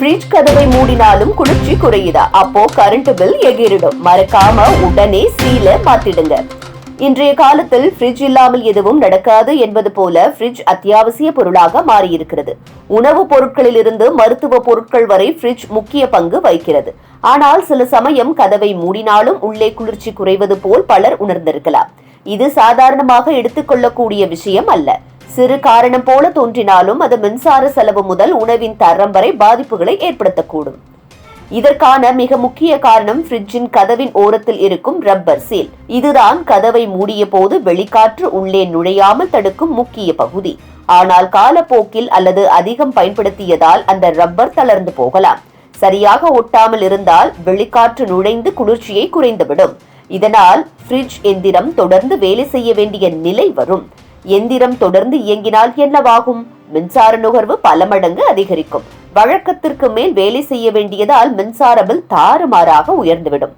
Fridge கதவை மூடினாலும் குளிர்ச்சி குறையுதா? அப்போ கரண்ட் பில் எகிரிடும். மறக்காம உடனே சீல மாத்திடுங்க. இன்றைய காலத்தில் ஃப்ரிட்ஜ் இல்லாமல் எதுவும் நடக்காது என்பது போல ஃப்ரிட்ஜ் அத்தியாவசிய பொருளாக மாறியிருக்கிறது. உணவுப் பொருட்களில் இருந்து மருத்துவ பொருட்கள் வரை ஃப்ரிட்ஜ் முக்கிய பங்கு வகிக்கிறது. ஆனால் சில சமயம் கதவை மூடினாலும் உள்ளே குளிர்ச்சி குறைவது போல் பலர் உணர்ந்திருக்கலாம். இது சாதாரணமாக எடுத்துக்கொள்ளக்கூடிய விஷயம் அல்ல. சிறு காரணம் போல தோன்றினாலும் அது மின்சார செலவு முதல் உணவின் தரம் வரை பாதிப்புகளை ஏற்படுத்தக்கூடும். இதற்கான மிக முக்கிய காரணம் ஃப்ரிட்ஜின் கதவின் ஓரத்தில் இருக்கும் ரப்பர் சீல். இதுதான் கதவை மூடிய போது வெளிக்காற்று உள்ளே நுழையாமல் தடுக்கும் முக்கிய பகுதி. ஆனால் காலப்போக்கில் அல்லது அதிகம் பயன்படுத்தியதால் அந்த ரப்பர் தளர்ந்து போகலாம். சரியாக ஒட்டாமல் இருந்தால் வெளிக்காற்று நுழைந்து குளிர்ச்சியை குறைந்துவிடும். இதனால் ஃப்ரிட்ஜ் எந்திரம் தொடர்ந்து வேலை செய்ய வேண்டிய நிலை வரும். எந்திரம் தொடர்ந்து இயங்கினால் என்னவாகும்? மின்சார நுகர்வு பல மடங்கு அதிகரிக்கும். வழக்கத்திற்கு மேல் வேலை செய்ய வேண்டியதால் மின்சார பில் தாறுமாறாக உயர்ந்துவிடும்.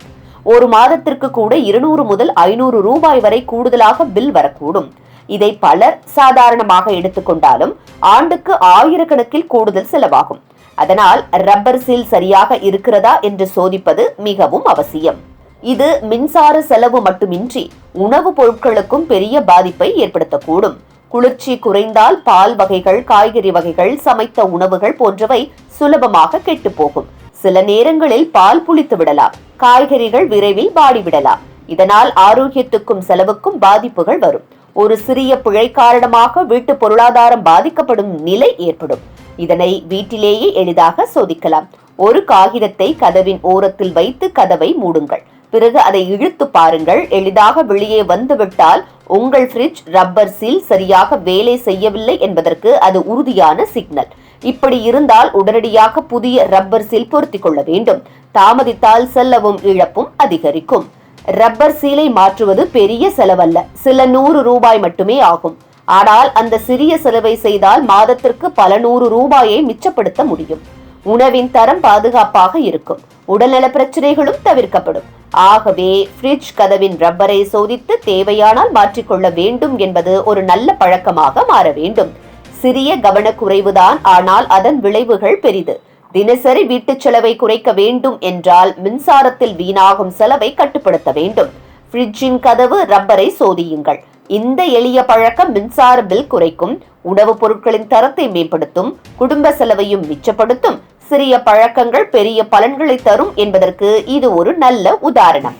ஒரு மாதத்திற்கு கூட 200 முதல் 500 ரூபாய் வரை கூடுதலாக பில் வரக்கூடும். இதை பலர் சாதாரணமாக எடுத்துக்கொண்டாலும் ஆண்டுக்கு ஆயிரக்கணக்கில் கூடுதல் செலவாகும். அதனால் ரப்பர் சீல் சரியாக இருக்கிறதா என்று சோதிப்பது மிகவும் அவசியம். இது மின்சார செலவு மட்டுமின்றி உணவுப் பொருட்களுக்கும் பெரிய பாதிப்பை ஏற்படுத்தக்கூடும். குளிர்ச்சி குறைந்தால் பால் வகைகள், காய்கறி வகைகள், சமைத்த உணவுகள் போன்றவை சுலபமாக கெட்டுப்போகும். சில நேரங்களில் பால் புளித்து விடலாம். காய்கறிகள் விரைவில் வாடிவிடலாம். இதனால் ஆரோக்கியத்துக்கும் செலவுக்கும் பாதிப்புகள் வரும். ஒரு சிறிய பிழை காரணமாக வீட்டு பொருளாதாரம் பாதிக்கப்படும் நிலை ஏற்படும். இதனை வீட்டிலேயே எளிதாக சோதிக்கலாம். ஒரு காகிதத்தை கதவின் ஓரத்தில் வைத்து கதவை மூடுங்கள். பிறகு அதை இழுத்து பாருங்கள். எளிதாக வெளியே வந்துவிட்டால் உங்கள் ஃப்ரிட்ஜ் ரப்பர் சீல் சரியாக வேலை செய்யவில்லை என்பதற்கு அது உறுதியான சிக்னல். இப்படி இருந்தால் உடனடியாக புதிய ரப்பர் சீல் பொருத்திக் கொள்ள வேண்டும். தாமதித்தால் செலவும் இழப்பும் அதிகரிக்கும். ரப்பர் சீலை மாற்றுவது பெரிய செலவல்ல, சில 100 ரூபாய் மட்டுமே ஆகும். ஆனால் அந்த சிறிய செலவை செய்தால் மாதத்திற்கு பல 100 ரூபாயை மிச்சப்படுத்த முடியும். உணவின் தரம் பாதுகாப்பாக இருக்கும். உடல்நல பிரச்சனைகளும் தவிர்க்கப்படும். ஆகவே ஃப்ரிட்ஜ் கதவின் ரப்பரை சோதித்து தேவையானால் மாற்றிக்கொள்ள வேண்டும் என்பது ஒரு நல்ல பழக்கமாக மாற வேண்டும். சிறிய கவனக்குறைவுதான், ஆனால் அதன் விளைவுகள் பெரிது. தினசரி வீட்டு செலவை குறைக்க வேண்டும் என்றால் மின்சாரத்தில் வீணாகும் செலவை கட்டுப்படுத்த வேண்டும். ஃப்ரிட்ஜின் கதவு ரப்பரை சோதியுங்கள். இந்த எளிய பழக்கம் மின்சார பில் குறைக்கும், உணவுப் பொருட்களின் தரத்தை மேம்படுத்தும், குடும்ப செலவையும் மிச்சப்படுத்தும். சிறிய பழக்கங்கள் பெரிய பலன்களை தரும் என்பதற்கு இது ஒரு நல்ல உதாரணம்.